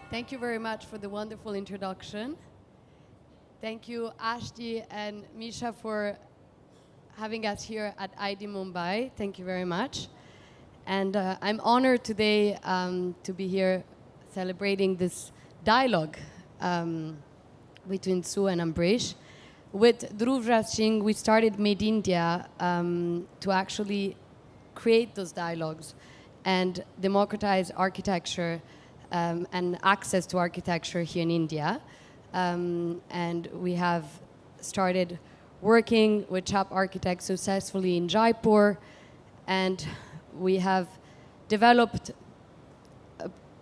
Thank you very much for the wonderful introduction. Thank you, Ashti and Misha, for having us here at ID Mumbai. Thank you very much. And I'm honored today to be here celebrating this dialogue between Sou and Ambrish. With Dhruv Raj Singh, we started Made India to actually create those dialogues and democratize architecture and access to architecture here in India. And we have started working with CHAP architects successfully in Jaipur, and we have developed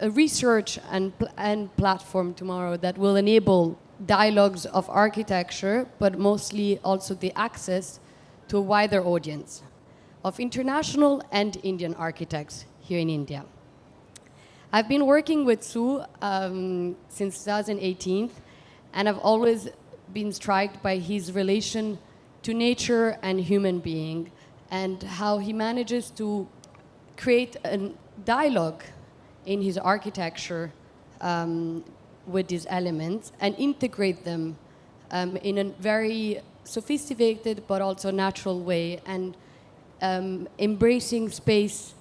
a research and platform tomorrow that will enable dialogues of architecture, but mostly also the access to a wider audience of international and Indian architects here in India. I've been working with Sou since 2018, and I've always been struck by his relation to nature and human being, and how he manages to create a dialogue in his architecture with these elements and integrate them in a very sophisticated but also natural way, and embracing space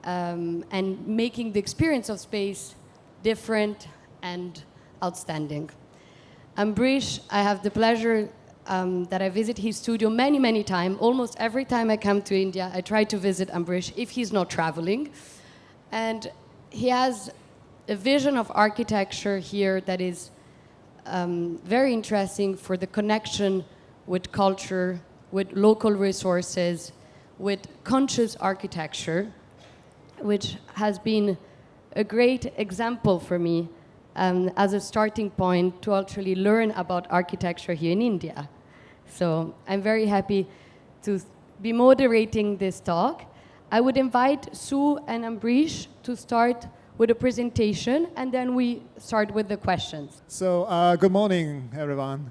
and making the experience of space different and outstanding. Ambrish, I have the pleasure that I visit his studio many, many times. Almost every time I come to India, I try to visit Ambrish if he's not traveling. And he has a vision of architecture here that is very interesting for the connection with culture, with local resources, with conscious architecture, which has been a great example for me as a starting point to actually learn about architecture here in India. So I'm very happy to be moderating this talk. I would invite Sou and Ambrish to start with a presentation, and then we start with the questions. So good morning, everyone.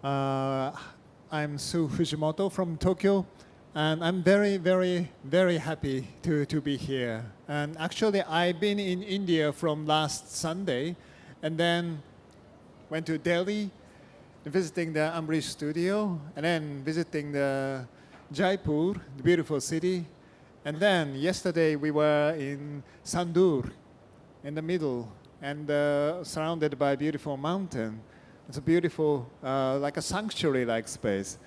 I'm Sou Fujimoto from Tokyo, and I'm very, very, very happy to be here. And actually, I've been in India from last Sunday, and then went to Delhi, visiting the Ambrish studio, and then visiting the Jaipur, the beautiful city. And then yesterday we were in Sandur, in the middle, and surrounded by a beautiful mountain. It's a beautiful, like a sanctuary-like space.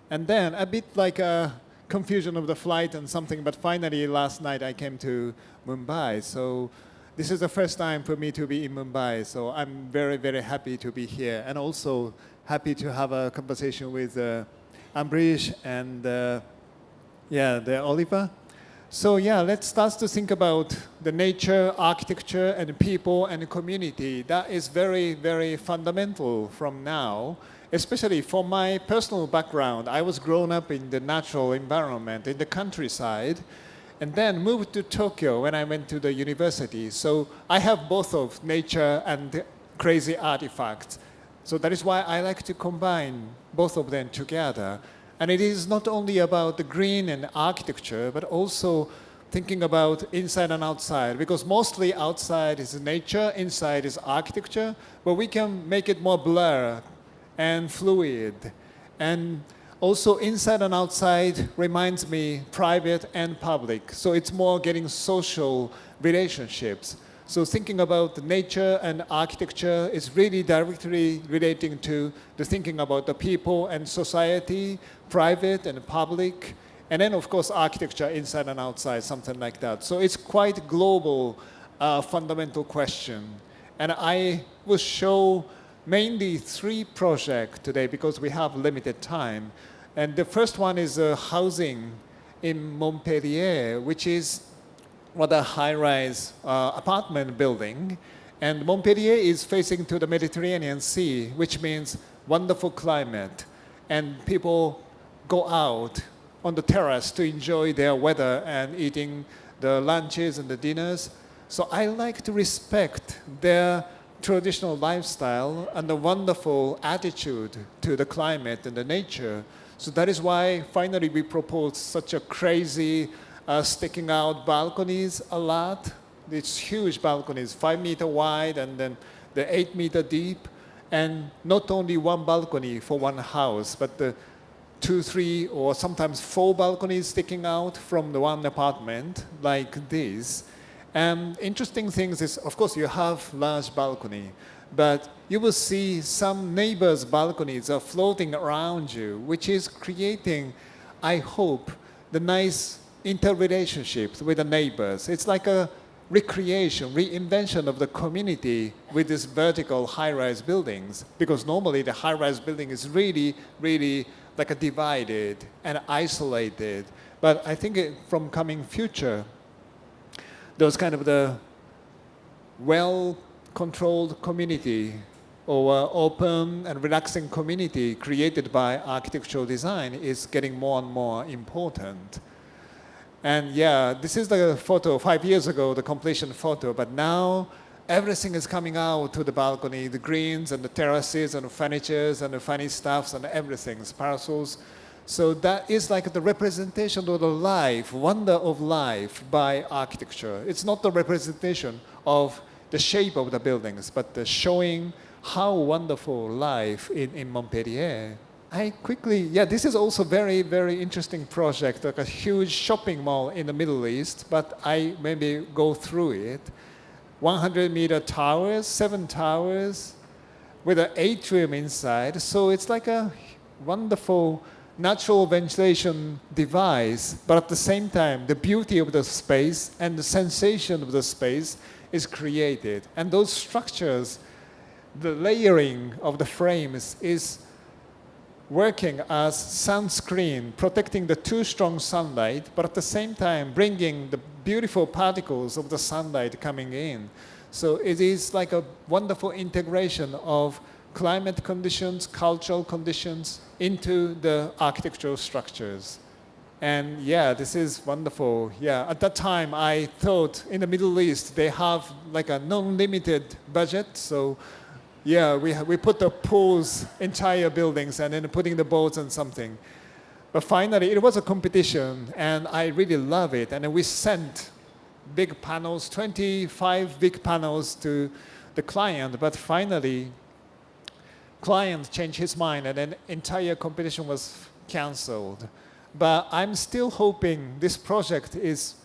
And then a bit like a confusion of the flight and something, but finally last night I came to Mumbai. So this is the first time for me to be in Mumbai. So I'm very, very happy to be here, and also happy to have a conversation with Ambrish and the Oliver. So yeah, let's start to think about the nature, architecture, and people and community. That is very, very fundamental from now, especially for my personal background. I was grown up in the natural environment, in the countryside, and then moved to Tokyo when I went to the university. So I have both of nature and crazy artifacts. So that is why I like to combine both of them together. And it is not only about the green and architecture, but also thinking about inside and outside, because mostly outside is nature, inside is architecture, but we can make it more blurred and fluid. And also inside and outside reminds me private and public. So it's more getting social relationships. So thinking about the nature and architecture is really directly relating to the thinking about the people and society, private and public, and then of course architecture inside and outside, something like that. So it's quite global, fundamental question. And I will show mainly 3 projects today because we have limited time. And the first one is housing in Montpellier, which is a high-rise apartment building. And Montpellier is facing to the Mediterranean Sea, which means wonderful climate. And people go out on the terrace to enjoy their weather and eating the lunches and the dinners. So I like to respect their traditional lifestyle and the wonderful attitude to the climate and the nature. So that is why finally we propose such a crazy sticking out balconies a lot, It's huge balconies, 5 meter wide and then the 8 meter deep. And not only one balcony for one house, but the 2, 3, or sometimes 4 balconies sticking out from the one apartment like this. And interesting things is, of course, you have large balcony, but you will see some neighbors' balconies are floating around you, which is creating, I hope, the nice interrelationships with the neighbors. It's like a recreation, reinvention of the community with these vertical high-rise buildings, because normally the high-rise building is really, really like a divided and isolated. But I think from coming future, those kind of the well-controlled community or open and relaxing community created by architectural design is getting more and more important. And yeah, this is the photo 5 years ago, the completion photo, but now everything is coming out to the balcony, the greens and the terraces and the furnitures and the funny stuffs and everything, parasols. So that is like the representation of the life, wonder of life by architecture. It's not the representation of the shape of the buildings, but the showing how wonderful life in Montpellier. This is also very, very interesting project, like a huge shopping mall in the Middle East, but I maybe go through it. 100-meter towers, 7 towers, with an atrium inside. So it's like a wonderful natural ventilation device, but at the same time, the beauty of the space and the sensation of the space is created. And those structures, the layering of the frames is working as sunscreen, protecting the too strong sunlight, but at the same time bringing the beautiful particles of the sunlight coming in. So it is like a wonderful integration of climate conditions, cultural conditions into the architectural structures. And yeah, this is wonderful. Yeah, at that time I thought in the Middle East they have like a non-limited budget, so yeah, we put the pools, entire buildings, and then putting the boats and something. But finally, it was a competition, and I really love it. And then we sent big panels, 25 big panels to the client. But finally, client changed his mind, and then entire competition was canceled. But I'm still hoping this project is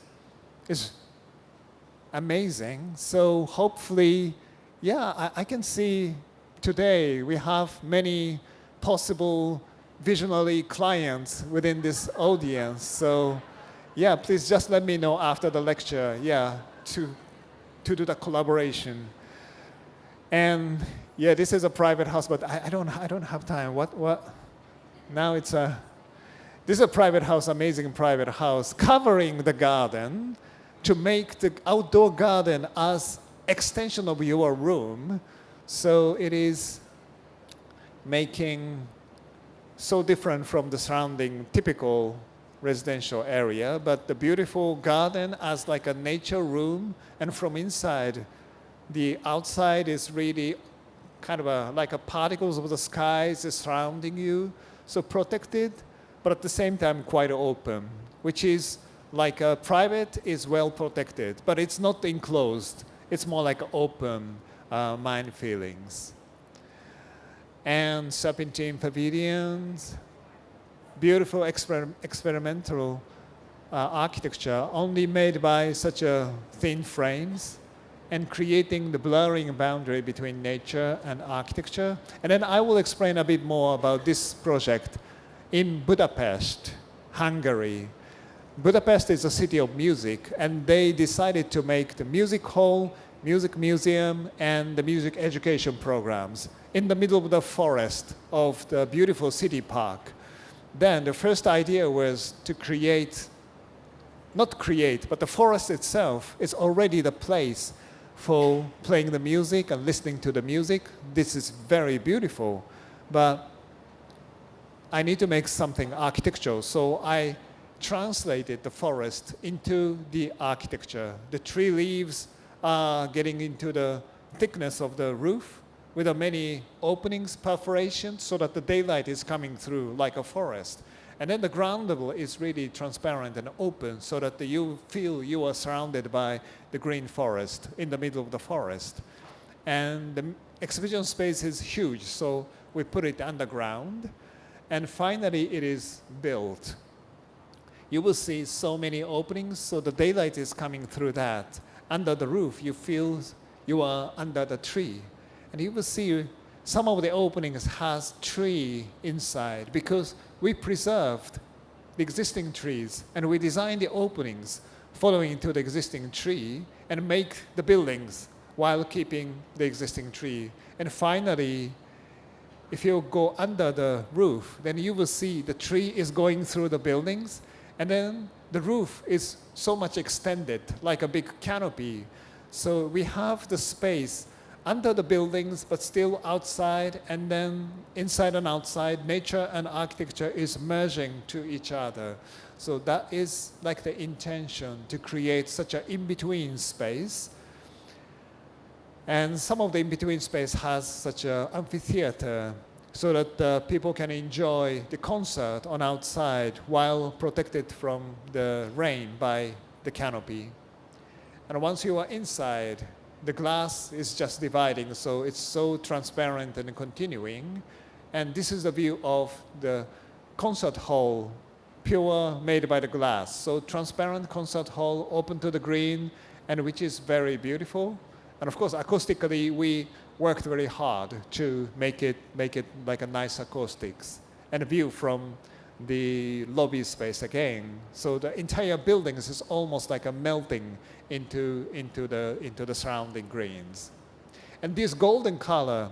amazing. So hopefully, yeah, I can see today we have many possible visionary clients within this audience. So yeah, please just let me know after the lecture, yeah, to do the collaboration. And yeah, this is a private house, but I don't have time. What? Now this is a private house, amazing private house, covering the garden to make the outdoor garden as extension of your room. So it is making so different from the surrounding typical residential area, but the beautiful garden as like a nature room, and from inside, the outside is really kind of like a particles of the skies is surrounding you, so protected, but at the same time quite open, which is like a private is well protected, but it's not enclosed. It's more like open mind feelings. And serpentine pavilions, beautiful experimental architecture, only made by such thin frames, and creating the blurring boundary between nature and architecture. And then I will explain a bit more about this project in Budapest, Hungary. Budapest is a city of music, and they decided to make the music hall, music museum, and the music education programs in the middle of the forest of the beautiful city park. Then the first idea was to but the forest itself is already the place for playing the music and listening to the music. This is very beautiful, but I need to make something architectural, so I translated the forest into the architecture. The tree leaves are getting into the thickness of the roof with many openings, perforations, so that the daylight is coming through like a forest. And then the ground level is really transparent and open so that you feel you are surrounded by the green forest in the middle of the forest. And the exhibition space is huge, so we put it underground. And finally, it is built. You will see so many openings, so the daylight is coming through that. Under the roof, you feel you are under the tree. And you will see some of the openings has tree inside because we preserved the existing trees and we designed the openings following to the existing tree and make the buildings while keeping the existing tree. And finally, if you go under the roof, then you will see the tree is going through the buildings, and then the roof is so much extended, like a big canopy. So we have the space under the buildings, but still outside, and then inside and outside, nature and architecture is merging to each other. So that is like the intention to create such an in-between space. And some of the in-between space has such an amphitheater so that people can enjoy the concert on outside while protected from the rain by the canopy. And once you are inside, the glass is just dividing, so it's so transparent and continuing. And this is the view of the concert hall, pure made by the glass. So transparent concert hall, open to the green, and which is very beautiful. And of course, acoustically, we worked very hard to make it like a nice acoustics and a view from the lobby space again. So the entire building is almost like a melting into the surrounding greens. And this golden color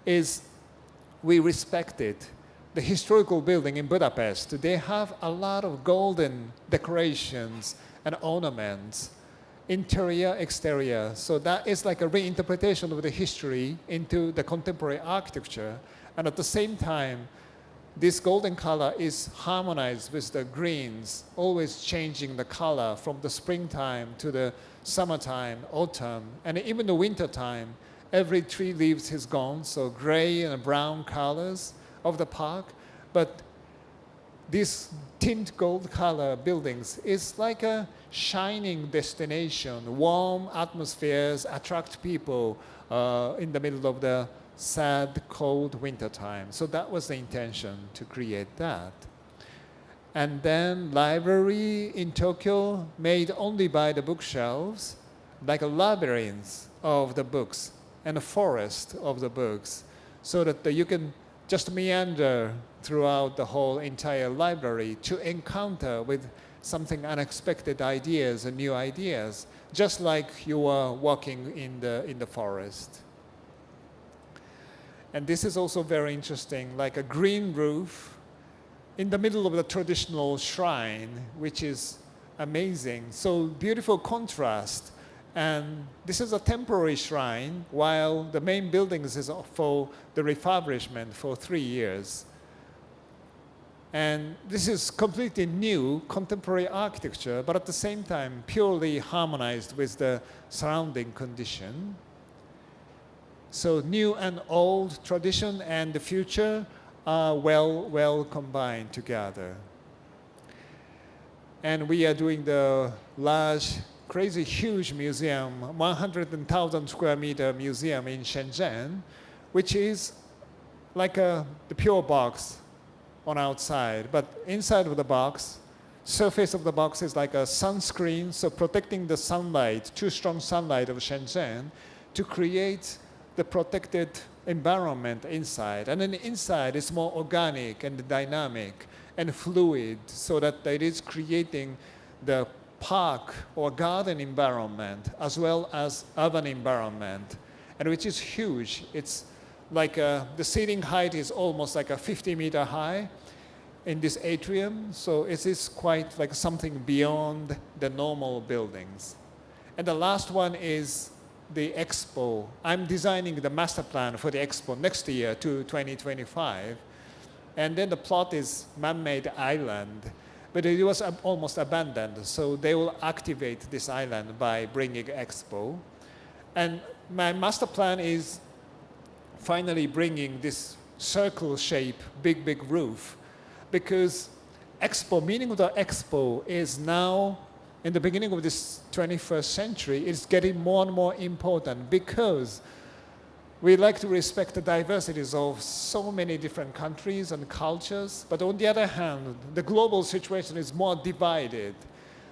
is, we respected the historical building in Budapest. They have a lot of golden decorations and ornaments, interior, exterior. So that is like a reinterpretation of the history into the contemporary architecture. And at the same time, this golden color is harmonized with the greens, always changing the color from the springtime to the summertime, autumn, and even the wintertime. Every tree leaves is gone, so gray and brown colors of the park. But this tint gold color buildings is like a shining destination. Warm atmospheres attract people in the middle of the sad, cold winter time. So that was the intention to create that. And then library in Tokyo made only by the bookshelves, like a labyrinth of the books and a forest of the books, so that you can just meander throughout the whole entire library to encounter with something unexpected ideas and new ideas, just like you are walking in the forest. And this is also very interesting, like a green roof in the middle of the traditional shrine, which is amazing. So beautiful contrast. And this is a temporary shrine, while the main buildings is for the refurbishment for 3 years. And this is completely new contemporary architecture, but at the same time, purely harmonized with the surrounding condition. So new and old tradition and the future are well combined together. And we are doing the large, crazy huge museum, 100,000 square meter museum in Shenzhen, which is like the pure box on outside. But inside of the box, surface of the box is like a sunscreen, so protecting the sunlight, too strong sunlight of Shenzhen, to create the protected environment inside. And then inside is more organic and dynamic and fluid, so that it is creating the park or garden environment as well as urban environment, and which is huge. It's like the ceiling height is almost like a 50-meter high in this atrium, so it is quite like something beyond the normal buildings. And the last one is the expo. I'm designing the master plan for the expo next year to 2025. And then the plot is man-made island, but it was almost abandoned. So they will activate this island by bringing expo. And my master plan is finally bringing this circle shape, big roof, because expo, meaning of the expo is now, in the beginning of this 21st century, it's getting more and more important because we like to respect the diversities of so many different countries and cultures, but on the other hand, the global situation is more divided.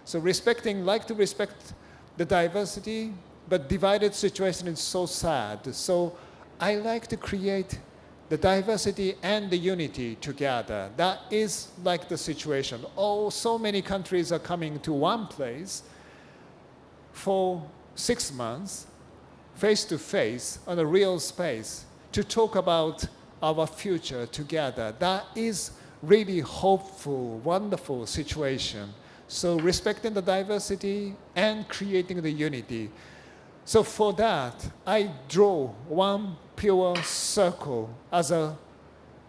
So like to respect the diversity, but divided situation is so sad. So I like to create the diversity and the unity together. That is like the situation. So many countries are coming to one place for 6 months, face to face, on a real space, to talk about our future together. That is really hopeful, wonderful situation. So respecting the diversity and creating the unity. So for that, I draw one pure circle as a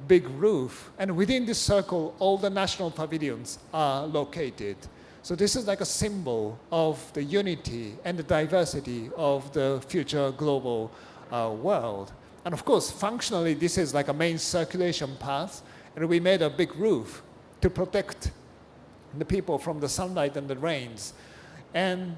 big roof. And within this circle, all the national pavilions are located. So this is like a symbol of the unity and the diversity of the future global world. And of course, functionally, this is like a main circulation path. And we made a big roof to protect the people from the sunlight and the rains. And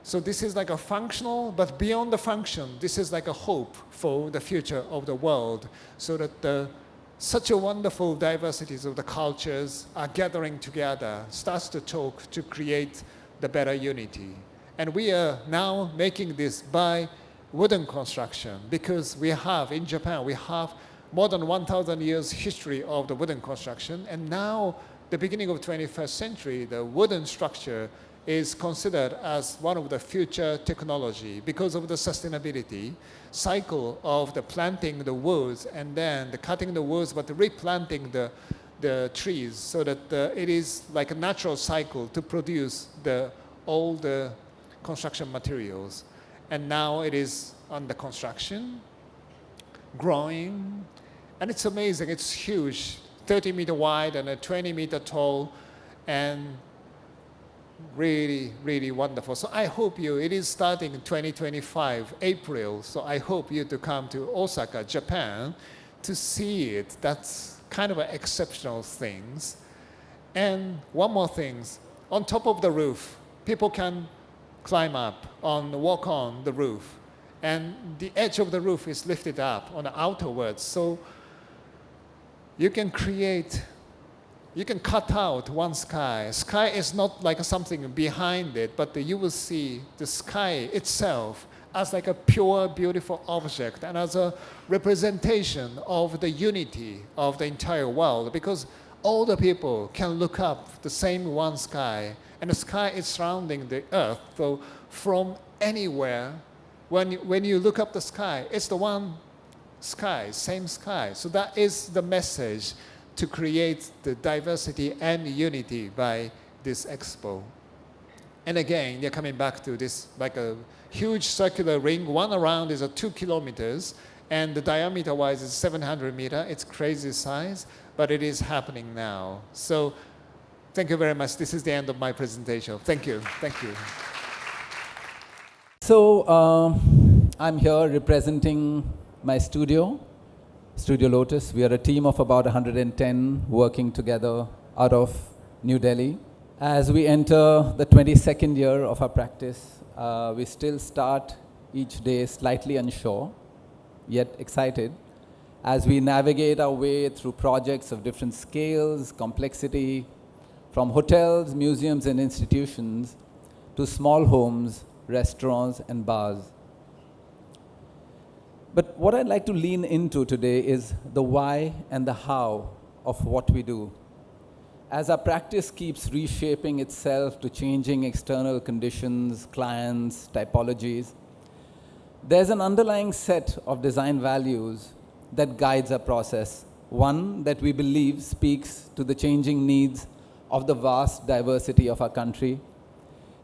so this is like a functional, but beyond the function, this is like a hope for the future of the world, so that such a wonderful diversities of the cultures are gathering together, starts to talk to create the better unity. And we are now making this by wooden construction, because we have, in Japan, we have more than 1,000 years history of the wooden construction, and now the beginning of 21st century, the wooden structure is considered as one of the future technology because of the sustainability cycle of the planting the woods and then the cutting the woods, but replanting the trees, so that it is like a natural cycle to produce all the construction materials. And now it is under construction, growing, and it's amazing. It's huge, 30-meter wide and 20-meter tall, and really, really wonderful. So I hope it is starting in 2025, April, so I hope you to come to Osaka, Japan, to see it. That's kind of exceptional things. And one more thing, on top of the roof, people can climb up, walk on the roof, and the edge of the roof is lifted up on the outerwards, so you can cut out one sky. Sky is not like something behind it, but you will see the sky itself as like a pure, beautiful object and as a representation of the unity of the entire world, because all the people can look up the same one sky, and the sky is surrounding the earth. So from anywhere, when you look up the sky, it's the one sky, same sky. So that is the message to create the diversity and unity by this expo. And again, they're coming back to this like a huge circular ring. One around is 2 kilometers, and the diameter-wise is 700 meters. It's crazy size, but it is happening now. So thank you very much. This is the end of my presentation. Thank you. Thank you. So I'm here representing my studio, Studio Lotus. We are a team of about 110 working together out of New Delhi. As we enter the 22nd year of our practice, we still start each day slightly unsure, yet excited, as we navigate our way through projects of different scales, complexity, from hotels, museums, and institutions to small homes, restaurants, and bars. But what I'd like to lean into today is the why and the how of what we do. As our practice keeps reshaping itself to changing external conditions, clients, typologies, there's an underlying set of design values that guides our process, one that we believe speaks to the changing needs of the vast diversity of our country,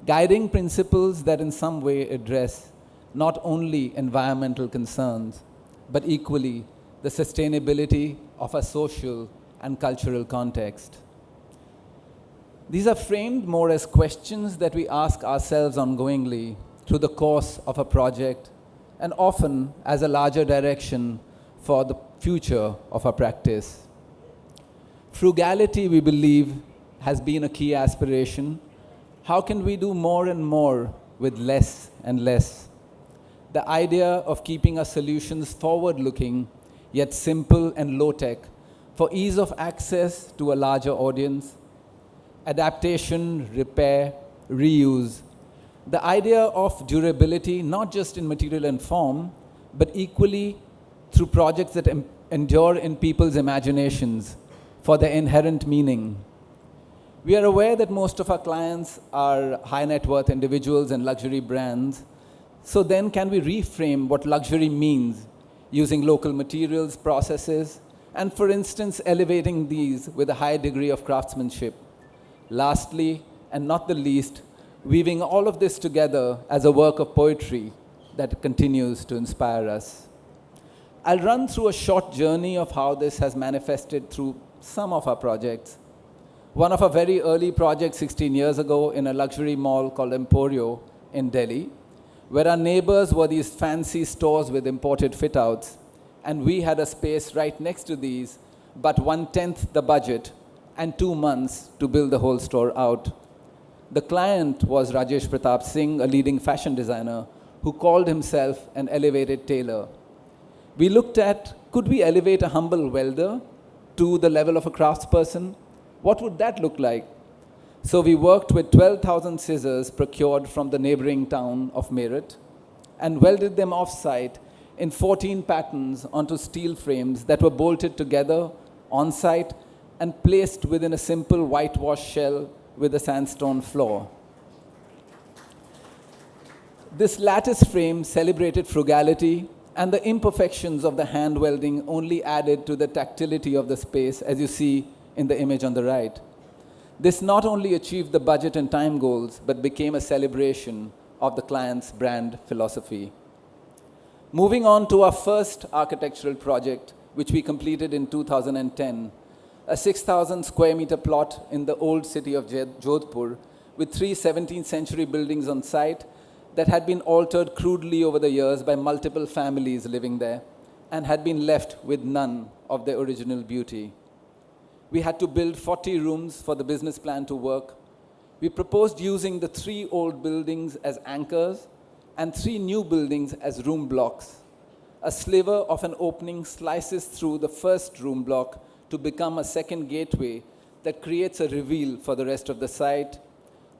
guiding principles that in some way address not only environmental concerns, but equally the sustainability of a social and cultural context. These are framed more as questions that we ask ourselves ongoingly through the course of a project, and often as a larger direction for the future of our practice. Frugality, we believe, has been a key aspiration. How can we do more and more with less and less? The idea of keeping our solutions forward-looking, yet simple and low-tech, for ease of access to a larger audience, adaptation, repair, reuse. The idea of durability, not just in material and form, but equally through projects that endure in people's imaginations for their inherent meaning. We are aware that most of our clients are high net worth individuals and luxury brands. So then can we reframe what luxury means using local materials, processes, and for instance, elevating these with a high degree of craftsmanship. Lastly, and not the least, weaving all of this together as a work of poetry that continues to inspire us. I'll run through a short journey of how this has manifested through some of our projects. One of our very early projects 16 years ago in a luxury mall called Emporio in Delhi, where our neighbors were these fancy stores with imported fit-outs, and we had a space right next to these, but 1/10 the budget and 2 months to build the whole store out. The client was Rajesh Pratap Singh, a leading fashion designer, who called himself an elevated tailor. We looked at, could we elevate a humble welder to the level of a craftsperson? What would that look like? So we worked with 12,000 scissors procured from the neighboring town of Meerut and welded them off-site in 14 patterns onto steel frames that were bolted together on-site and placed within a simple whitewash shell with a sandstone floor. This lattice frame celebrated frugality, and the imperfections of the hand welding only added to the tactility of the space, as you see in the image on the right. This not only achieved the budget and time goals, but became a celebration of the client's brand philosophy. Moving on to our first architectural project, which we completed in 2010, a 6,000 square meter plot in the old city of Jodhpur, with 3 17th century buildings on site that had been altered crudely over the years by multiple families living there and had been left with none of their original beauty. We had to build 40 rooms for the business plan to work. We proposed using the 3 old buildings as anchors and 3 new buildings as room blocks. A sliver of an opening slices through the first room block to become a second gateway that creates a reveal for the rest of the site,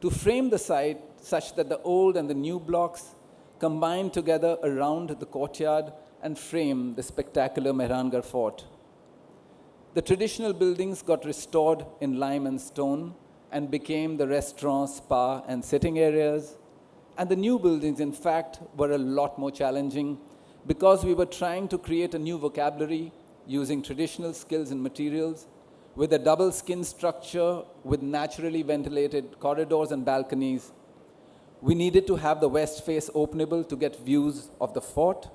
to frame the site such that the old and the new blocks combine together around the courtyard and frame the spectacular Mehrangarh fort. The traditional buildings got restored in lime and stone and became the restaurant, spa, and sitting areas. And the new buildings, in fact, were a lot more challenging because we were trying to create a new vocabulary using traditional skills and materials with a double skin structure with naturally ventilated corridors and balconies. We needed to have the west face openable to get views of the fort.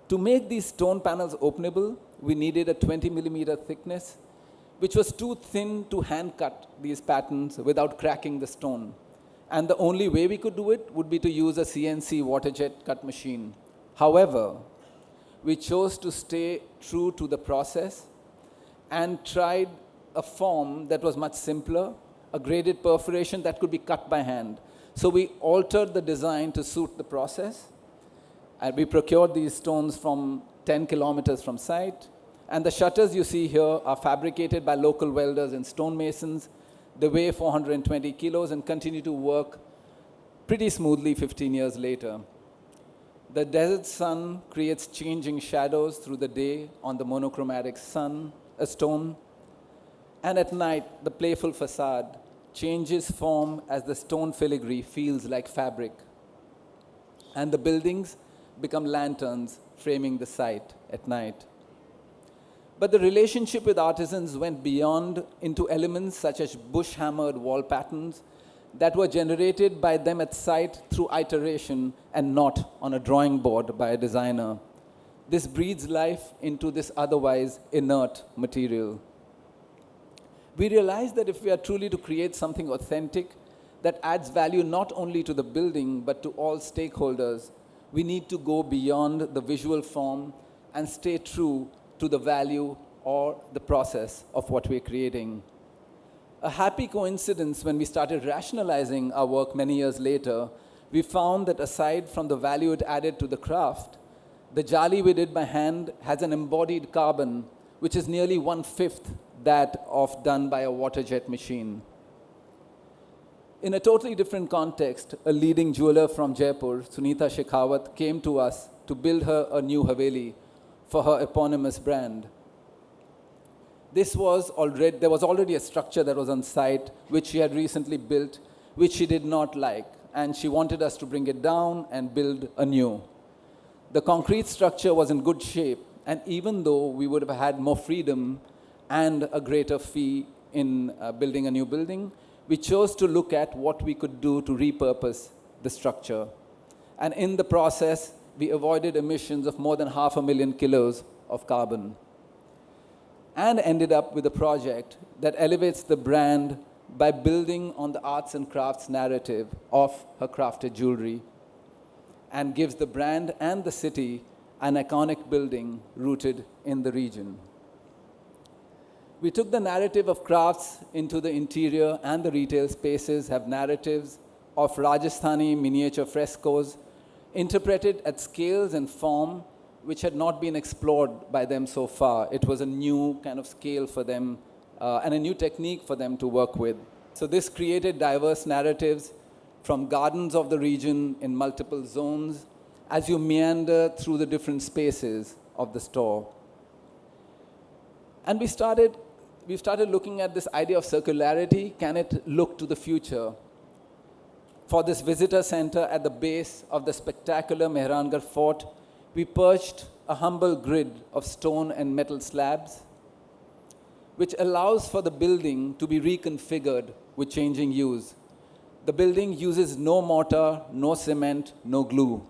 To make these stone panels openable, we needed a 20 millimeter thickness, which was too thin to hand cut these patterns without cracking the stone. And the only way we could do it would be to use a CNC water jet cut machine. However, we chose to stay true to the process and tried a form that was much simpler, a graded perforation that could be cut by hand. So we altered the design to suit the process. And we procured these stones from 10 kilometers from site. And the shutters you see here are fabricated by local welders and stonemasons. They weigh 420 kilos and continue to work pretty smoothly 15 years later. The desert sun creates changing shadows through the day on the monochromatic stone. And at night, the playful facade changes form as the stone filigree feels like fabric. And the buildings become lanterns framing the site at night. But the relationship with artisans went beyond into elements such as bush-hammered wall patterns that were generated by them at site through iteration and not on a drawing board by a designer. This breathes life into this otherwise inert material. We realized that if we are truly to create something authentic that adds value not only to the building but to all stakeholders, we need to go beyond the visual form and stay true to the value or the process of what we're creating. A happy coincidence when we started rationalizing our work many years later, we found that aside from the value it added to the craft, the jali we did by hand has an embodied carbon which is nearly 1/5 that of done by a water jet machine. In a totally different context, a leading jeweler from Jaipur, Sunita Shekhawat, came to us to build her a new Haveli for her eponymous brand. There was already a structure that was on site, which she had recently built, which she did not like, and she wanted us to bring it down and build anew. The concrete structure was in good shape, and even though we would have had more freedom and a greater fee in building a new building, we chose to look at what we could do to repurpose the structure. And in the process, we avoided emissions of more than 500,000 kilos of carbon, and ended up with a project that elevates the brand by building on the arts and crafts narrative of her crafted jewelry, and gives the brand and the city an iconic building rooted in the region. We took the narrative of crafts into the interior, and the retail spaces have narratives of Rajasthani miniature frescoes interpreted at scales and form which had not been explored by them so far. It was a new kind of scale for them and a new technique for them to work with. So this created diverse narratives from gardens of the region in multiple zones as you meander through the different spaces of the store. And we started looking at this idea of circularity. Can it look to the future? For this visitor center at the base of the spectacular Mehrangarh Fort, we perched a humble grid of stone and metal slabs, which allows for the building to be reconfigured with changing use. The building uses no mortar, no cement, no glue.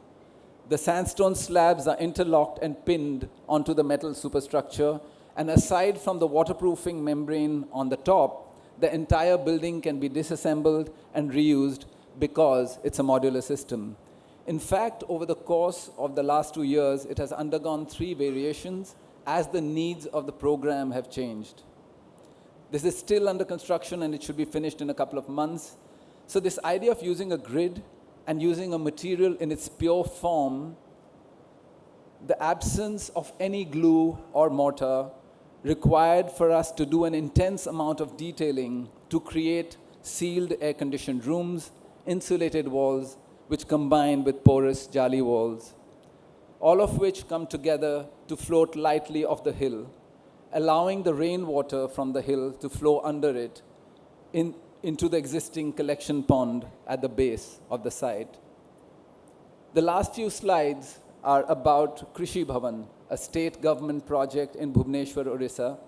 The sandstone slabs are interlocked and pinned onto the metal superstructure, and aside from the waterproofing membrane on the top, the entire building can be disassembled and reused because it's a modular system. In fact, over the course of the last 2 years, it has undergone 3 variations as the needs of the program have changed. This is still under construction and it should be finished in a couple of months. So this idea of using a grid and using a material in its pure form, the absence of any glue or mortar required for us to do an intense amount of detailing to create sealed air-conditioned rooms, insulated walls, which combine with porous jali walls, all of which come together to float lightly off the hill, allowing the rainwater from the hill to flow under it into the existing collection pond at the base of the site. The last few slides are about Krishi Bhavan, a state government project in Bhubaneswar, Orissa.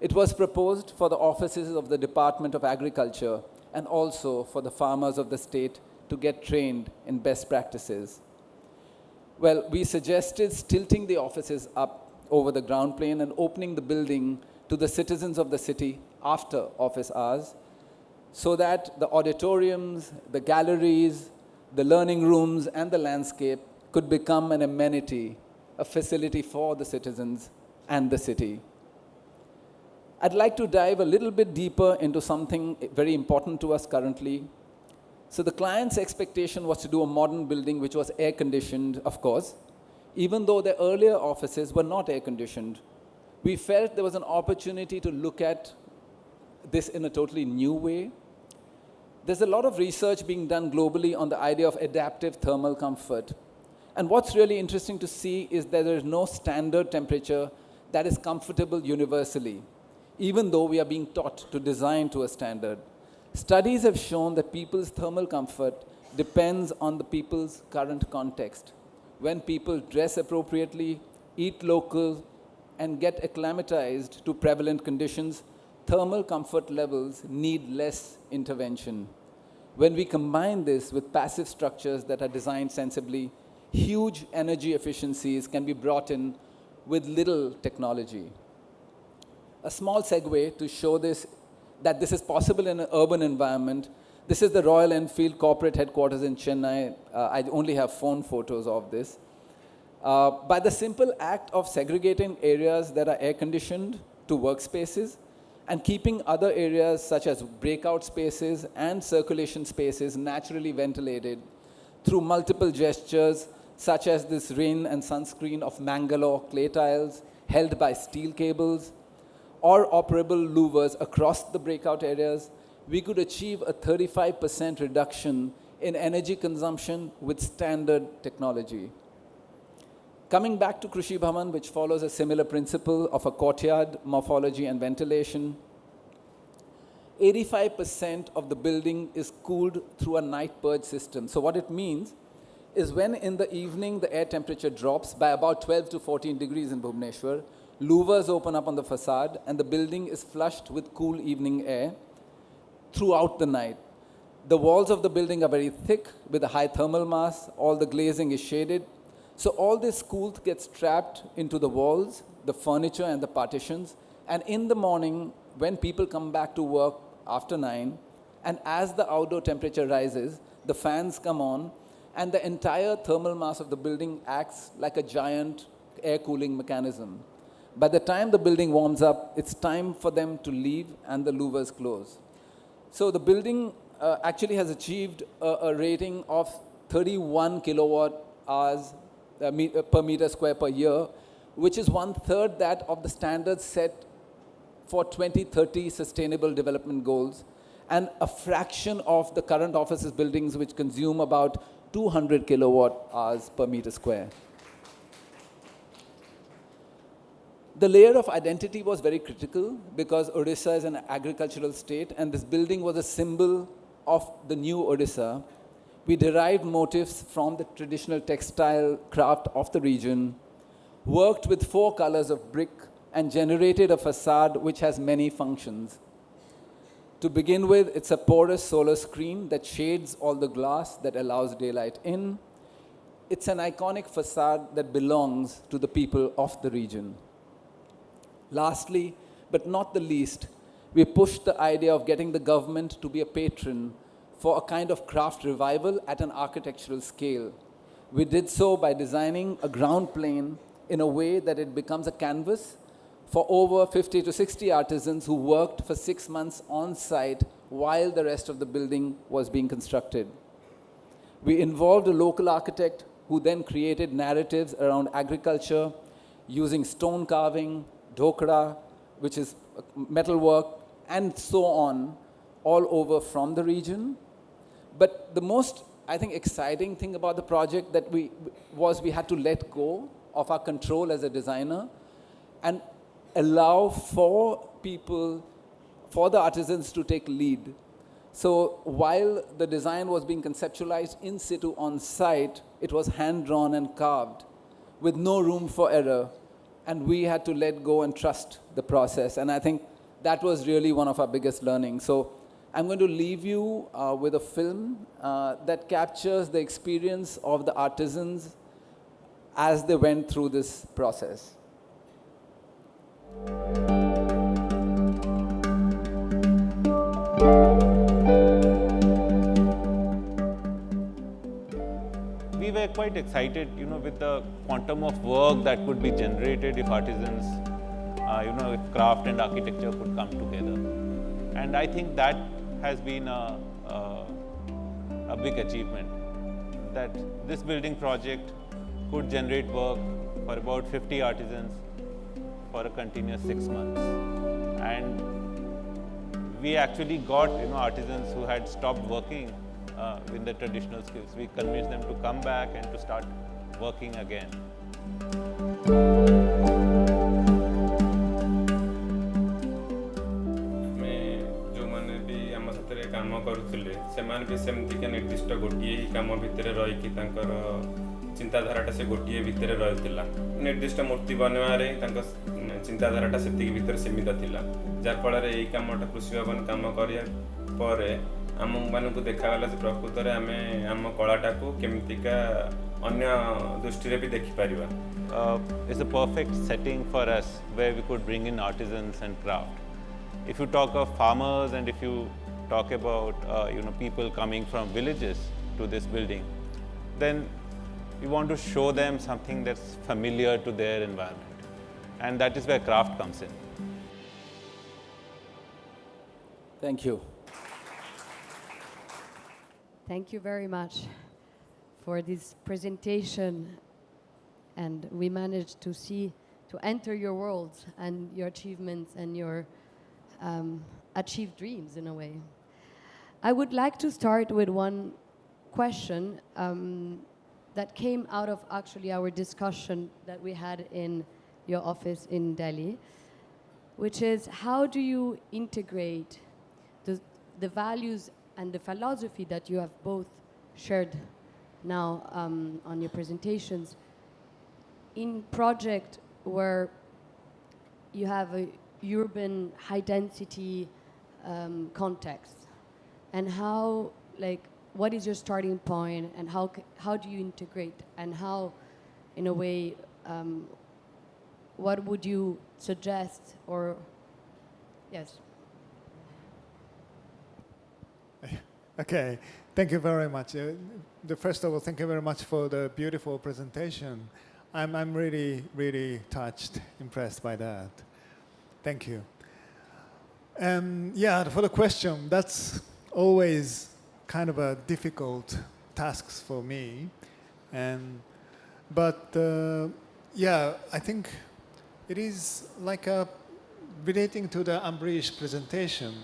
It was proposed for the offices of the Department of Agriculture and also for the farmers of the state to get trained in best practices. Well, we suggested tilting the offices up over the ground plane and opening the building to the citizens of the city after office hours, so that the auditoriums, the galleries, the learning rooms, and the landscape could become an amenity, a facility for the citizens and the city. I'd like to dive a little bit deeper into something very important to us currently. So the client's expectation was to do a modern building which was air-conditioned, of course, even though the earlier offices were not air-conditioned. We felt there was an opportunity to look at this in a totally new way. There's a lot of research being done globally on the idea of adaptive thermal comfort. And what's really interesting to see is that there is no standard temperature that is comfortable universally, even though we are being taught to design to a standard. Studies have shown that people's thermal comfort depends on the people's current context. When people dress appropriately, eat local, and get acclimatized to prevalent conditions, thermal comfort levels need less intervention. When we combine this with passive structures that are designed sensibly, huge energy efficiencies can be brought in with little technology. A small segue to show this, that this is possible in an urban environment. This is the Royal Enfield corporate headquarters in Chennai. I only have phone photos of this. By the simple act of segregating areas that are air-conditioned to workspaces and keeping other areas such as breakout spaces and circulation spaces naturally ventilated through multiple gestures such as this rain and sunscreen of Mangalore clay tiles held by steel cables or operable louvers across the breakout areas, we could achieve a 35% reduction in energy consumption with standard technology. Coming back to Krishi Bhavan, which follows a similar principle of a courtyard, morphology and ventilation, 85% of the building is cooled through a night purge system. So what it means is when in the evening the air temperature drops by about 12 to 14 degrees in Bhubaneswar, louvers open up on the facade and the building is flushed with cool evening air throughout the night. The walls of the building are very thick with a high thermal mass, all the glazing is shaded. So all this coolth gets trapped into the walls, the furniture and the partitions. And in the morning, when people come back to work after 9, and as the outdoor temperature rises, the fans come on, and the entire thermal mass of the building acts like a giant air cooling mechanism. By the time the building warms up, it's time for them to leave and the louvers close. So the building actually has achieved a rating of 31 kilowatt hours per meter square per year, which is 1/3 that of the standards set for 2030 Sustainable Development Goals, and a fraction of the current offices buildings which consume about 200 kilowatt hours per meter square. The layer of identity was very critical because Odisha is an agricultural state and this building was a symbol of the new Odisha. We derived motifs from the traditional textile craft of the region, worked with 4 colors of brick, and generated a facade which has many functions. To begin with, it's a porous solar screen that shades all the glass that allows daylight in. It's an iconic facade that belongs to the people of the region. Lastly, but not the least, we pushed the idea of getting the government to be a patron for a kind of craft revival at an architectural scale. We did so by designing a ground plane in a way that it becomes a canvas for over 50 to 60 artisans who worked for 6 months on site while the rest of the building was being constructed. We involved a local architect who then created narratives around agriculture using stone carving, dhokra, which is metalwork, and so on, all over from the region. But the most, I think, exciting thing about the project that we had to let go of our control as a designer and allow for people, for the artisans to take lead. So while the design was being conceptualized in situ on site, it was hand-drawn and carved with no room for error. And we had to let go and trust the process. And I think that was really one of our biggest learnings. So I'm going to leave you with a film that captures the experience of the artisans as they went through this process. We were quite excited, with the quantum of work that could be generated if artisans, if craft and architecture could come together. And I think that has been a big achievement, that this building project could generate work for about 50 artisans for a continuous 6 months. And we actually got, artisans who had stopped working with the traditional skills. We convinced them to come back and to start working again. काम करुले सेमान भी सेमती के निर्दिष्ट गोटे ही काम भितर रही चिंताधाराटा से गोटे भितर रही निर्दिष्ट मूर्ति बनवारे चिंताधाराटा से भितर सीमित थिला जार फल यही कामटा कृषि भवन काम कर आम मानक देखागला से प्रकृत में आम आम कलाटा को केमतिका अन्य दृष्टि भी देखिपर It's a perfect setting for us where we could bring in artisans and craft. If you talk of farmers and if you talk about people coming from villages to this building, then we want to show them something that's familiar to their environment, and that is where craft comes in. Thank you. Thank you very much for this presentation. And we managed to enter your world and your achievements and your achieved dreams in a way. I would like to start with one question that came out of actually our discussion that we had in your office in Delhi, which is how do you integrate the values and the philosophy that you have both shared now on your presentations in project where you have a urban high density context, and how, like, what is your starting point and how do you integrate, and how in a way what would you suggest, or yes. Okay, thank you very much. First of all, thank you very much for the beautiful presentation. I'm really, really touched, impressed by that. Thank you. Yeah, for the question, that's always kind of a difficult task for me. But yeah, I think it is like relating to the Ambrish presentation.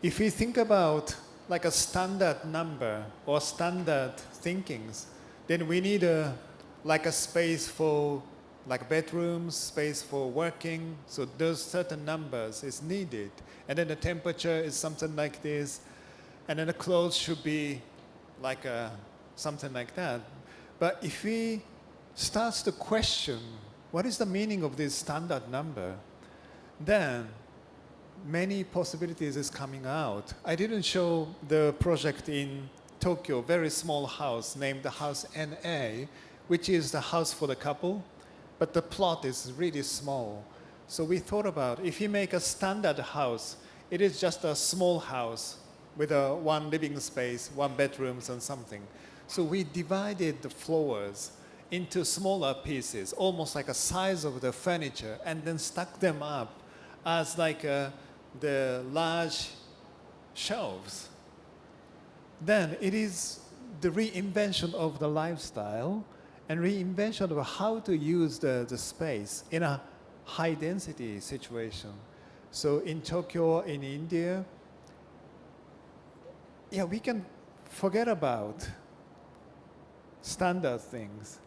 If we think about like a standard number or standard thinkings, then we need like a space for like bedrooms, space for working. So those certain numbers is needed. And then the temperature is something like this. And then the clothes should be like something like that. But if we start to question what is the meaning of this standard number, then many possibilities is coming out. I didn't show the project in Tokyo, very small house named the House NA, which is the house for the couple, but the plot is really small. So we thought about if you make a standard house, it is just a small house with one living space, one bedrooms and something. So we divided the floors into smaller pieces, almost like a size of the furniture, and then stuck them up as like the large shelves. Then it is the reinvention of the lifestyle and reinvention of how to use the space in a high density situation. So in Tokyo, in India, yeah, we can forget about standard things.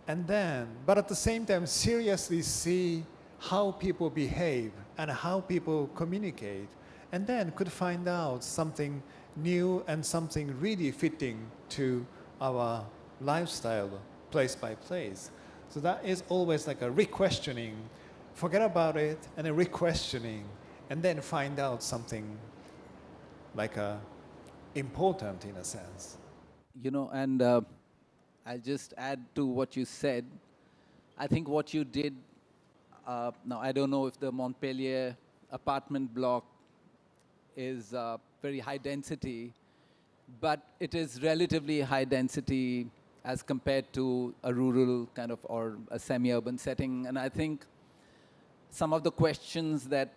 And then, but at the same time, seriously see how people behave and how people communicate. And then could find out something new and something really fitting to our lifestyle, place by place. So that is always like a re-questioning. Forget about it and a re-questioning, and then find out something like important in a sense. You know, and I'll just add to what you said. I think what you did, now I don't know if the Montpellier apartment block is very high density, but it is relatively high density as compared to a rural kind of or a semi-urban setting. And I think some of the questions that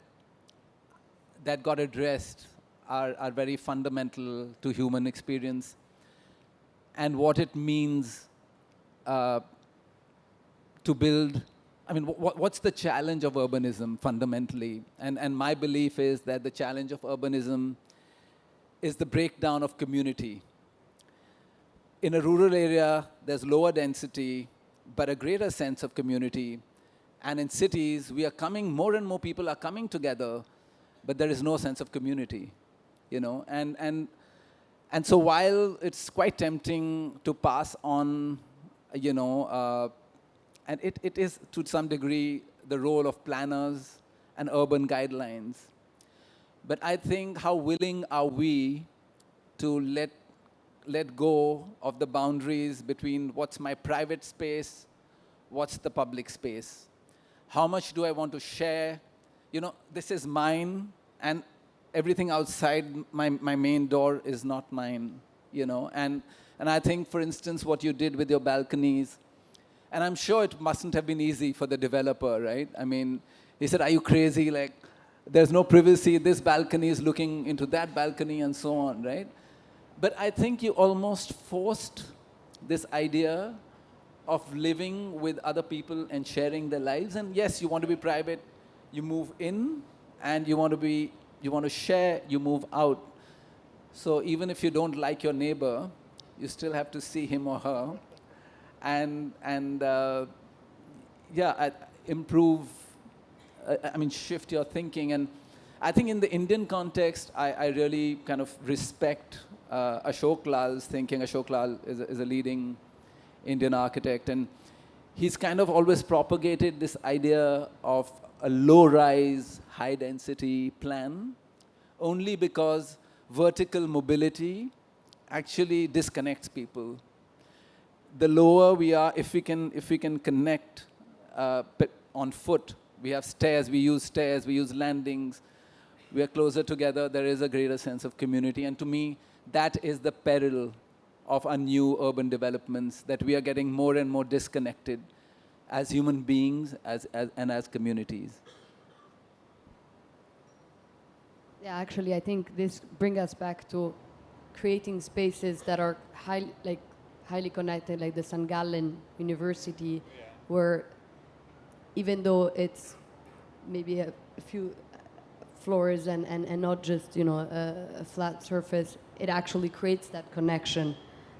got addressed are very fundamental to human experience and what it means to build. I mean, what's the challenge of urbanism fundamentally? And my belief is that the challenge of urbanism is the breakdown of community. In a rural area, there's lower density, but a greater sense of community. And in cities, more and more people are coming together, but there is no sense of community, you know? And so while it's quite tempting to pass on, you know, and it is to some degree the role of planners and urban guidelines. But I think how willing are we to let go of the boundaries between what's my private space, what's the public space? How much do I want to share? You know, this is mine, and everything outside my main door is not mine, you know? And I think, for instance, what you did with your balconies, and I'm sure it mustn't have been easy for the developer, right? I mean, he said, are you crazy? Like, there's no privacy, this balcony is looking into that balcony and so on, right? But I think you almost forced this idea of living with other people and sharing their lives. And yes, you want to be private, you move in, and you want to share, you move out. So even if you don't like your neighbor, you still have to see him or her, and improve. Shift your thinking. And I think in the Indian context, I really kind of respect Ashok Lal's thinking. Ashok Lal is a leading Indian architect, and he's kind of always propagated this idea of a low-rise, high-density plan, only because vertical mobility actually disconnects people. The lower we are, if we can connect on foot, we have stairs, we use landings, we are closer together, there is a greater sense of community. And to me, that is the peril of our new urban developments, that we are getting more and more disconnected as human beings and as communities. Yeah, actually, I think this brings us back to creating spaces that are highly connected, like the St. Gallen University, where even though it's maybe a few floors and not just a flat surface, it actually creates that connection.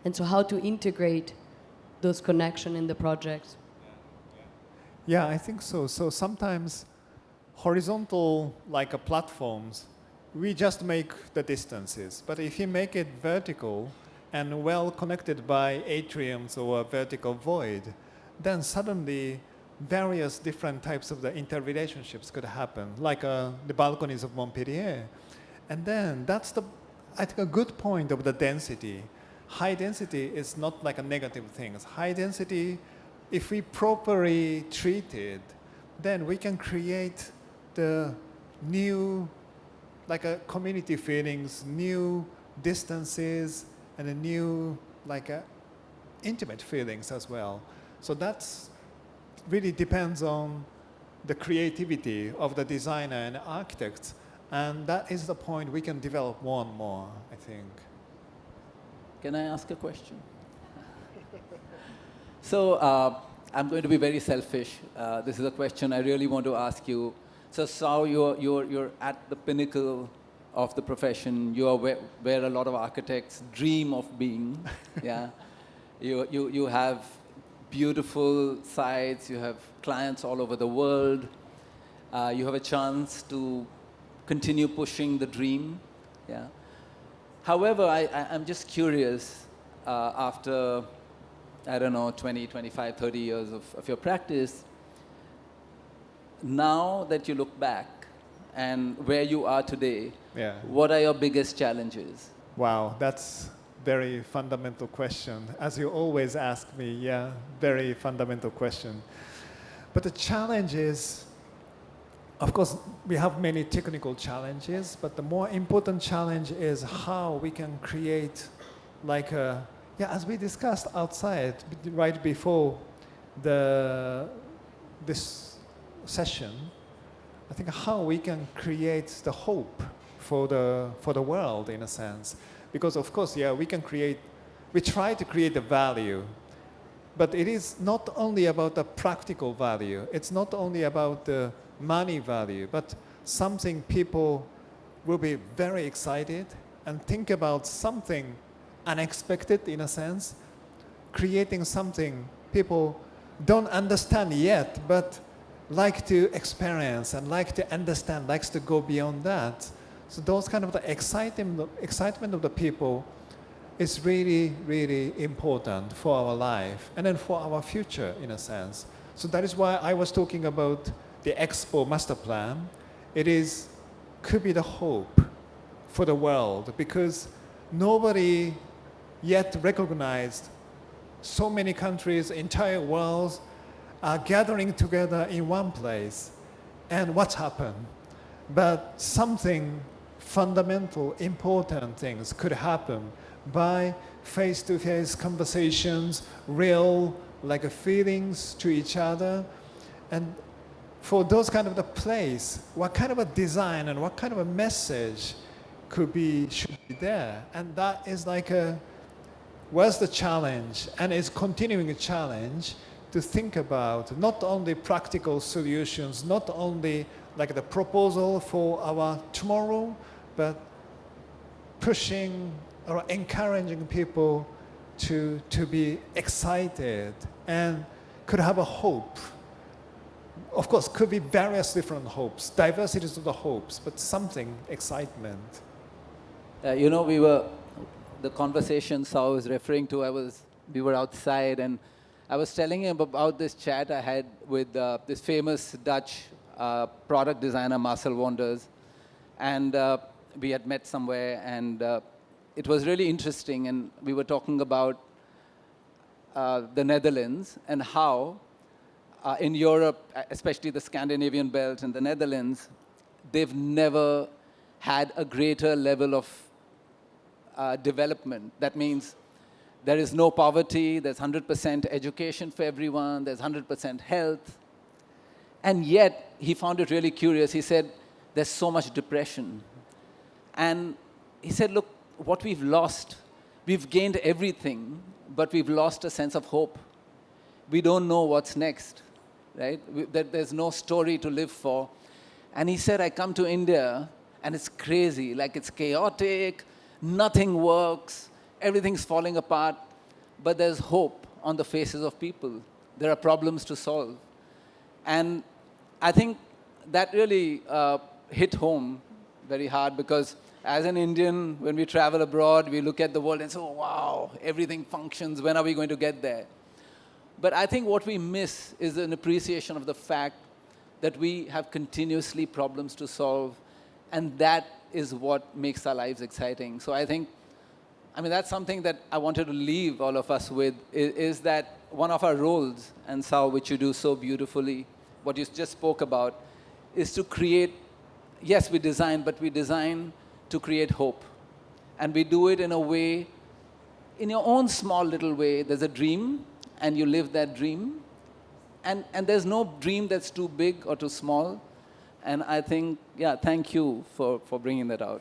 And so how to integrate those connections in the projects? Yeah, I think so. So sometimes horizontal, platforms, we just make the distances. But if you make it vertical and well connected by atriums or a vertical void, then suddenly various different types of the interrelationships could happen, like the balconies of Montpellier. And then that's I think a good point of the density. High density is not like a negative thing. High density, if we properly treat it, then we can create the new, community feelings, new distances, and a new, intimate feelings as well. So that's really depends on the creativity of the designer and architects. And that is the point we can develop more and more, I think. Can I ask a question? So I'm going to be very selfish. This is a question I really want to ask you. So Sou, you're at the pinnacle of the profession. You are where a lot of architects dream of being. Yeah, you have beautiful sites. You have clients all over the world. You have a chance to continue pushing the dream. Yeah. However, I'm just curious, after, 20, 25, 30 years of your practice, now that you look back and where you are today, what are your biggest challenges? Wow, that's very fundamental question. As you always ask me, very fundamental question. But the challenge is, of course, we have many technical challenges, but the more important challenge is how we can create as we discussed outside, right before this session, I think how we can create the hope for the world, in a sense. Because of course, we try to create the value, but it is not only about the practical value, it's not only about the money value, but something people will be very excited and think about something unexpected, in a sense, creating something people don't understand yet, but like to experience and like to understand, likes to go beyond that. So those kind of the excitement of the people is really, really important for our life and then for our future, in a sense. So that is why I was talking about the Expo master plan. Could be the hope for the world, because nobody yet recognized so many countries, entire worlds are gathering together in one place. And what's happened? But something fundamental, important things could happen by face-to-face conversations, real feelings to each other. And for those kind of the place, what kind of a design and what kind of a message should be there? And that is like was the challenge, and is continuing a challenge to think about not only practical solutions, not only like the proposal for our tomorrow, but pushing or encouraging people to be excited and could have a hope. Of course, could be various different hopes, diversities of the hopes, but something, excitement. The conversation Sou was referring to, we were outside and I was telling him about this chat I had with this famous Dutch product designer, Marcel Wonders. And we had met somewhere and it was really interesting. And we were talking about the Netherlands and how in Europe, especially the Scandinavian belt and the Netherlands, they've never had a greater level of development. That means there is no poverty, there's 100% education for everyone, there's 100% health. And yet, he found it really curious. He said, there's so much depression. And he said, look, what we've lost, we've gained everything, but we've lost a sense of hope. We don't know what's next, right? There's no story to live for. And he said, I come to India, and it's crazy, like it's chaotic, nothing works, everything's falling apart, but there's hope on the faces of people. There are problems to solve. And I think that really hit home very hard because as an Indian, when we travel abroad, we look at the world and say, oh, wow, everything functions, when are we going to get there? But I think what we miss is an appreciation of the fact that we have continuously problems to solve, and that is what makes our lives exciting. So I think, that's something that I wanted to leave all of us with, is that one of our roles, and Sou, which you do so beautifully, what you just spoke about, is to create, yes, we design, but we design to create hope. And we do it in a way, in your own small little way. There's a dream, and you live that dream. And there's no dream that's too big or too small. And I think, thank you for bringing that out.